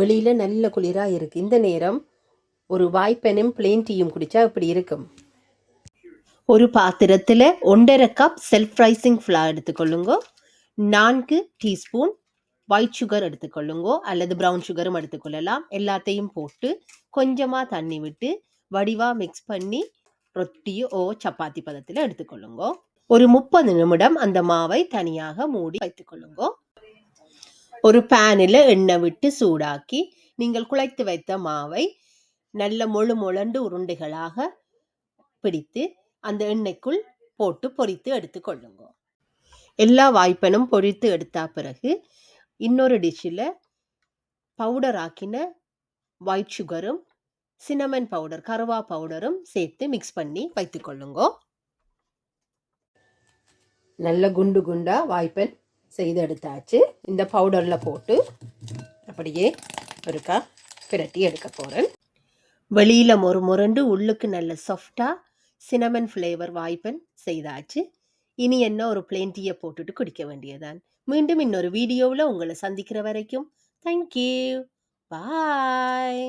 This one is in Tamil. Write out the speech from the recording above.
வெளியில நல்ல குளிரா இருக்கு. இந்த நேரம் ஒரு வாய்ப்பெனும் பிளேன் டீயும் குடிச்சா இப்படி இருக்கும். ஒரு பாத்திரத்துல 1.5 கப் செல்ஃப் ரைசிங் ஃப்ளார் எடுத்துக்கொள்ளுங்க. 4 டீஸ்பூன் ஒயிட் சுகர் எடுத்துக்கொள்ளுங்க, அல்லது ப்ரௌன் சுகரும் எடுத்துக்கொள்ளலாம். எல்லாத்தையும் போட்டு கொஞ்சமா தண்ணி விட்டு வடிவா மிக்ஸ் பண்ணி ரொட்டியோ சப்பாத்தி பதத்தில் எடுத்துக்கொள்ளுங்க. ஒரு 30 நிமிடம் அந்த மாவை தனியாக மூடி வைத்துக்கொள்ளுங்க. ஒரு பேனில் எண்ணெய் விட்டு சூடாக்கி நீங்கள் குழைத்து வைத்த மாவை நல்ல மொழுண்டு உருண்டைகளாக பிடித்து அந்த எண்ணெய்க்குள் போட்டு பொரித்து எடுத்துக்கொள்ளுங்க. எல்லா வாய்ப்பனும் பொரித்து எடுத்த பிறகு இன்னொரு டிஷ்ஷில் பவுடர் ஆக்கின ஒயிட் சுகரும் சினமன் பவுடர் கருவா பவுடரும் சேர்த்து மிக்ஸ் பண்ணி வைத்துக்கொள்ளுங்க. நல்ல குண்டு குண்டா வாய்ப்பன் செய்து எடுத்தாச்சு. இந்த பவுடரில் போட்டு அப்படியே ஒருக்கா பிரட்டி எடுக்க போகிறேன். வெளியில் முரண்டு உள்ளுக்கு நல்ல சாஃப்டாக சினமன் ஃப்ளேவர் வாய்ப்பன் செய்தாச்சு. இனி என்ன ஒரு பிளேன் டீயை போட்டுட்டு குடிக்க வேண்டியதான். மீண்டும் இன்னொரு வீடியோவில் உங்களை சந்திக்கிற வரைக்கும் தேங்க்யூ, பாய்.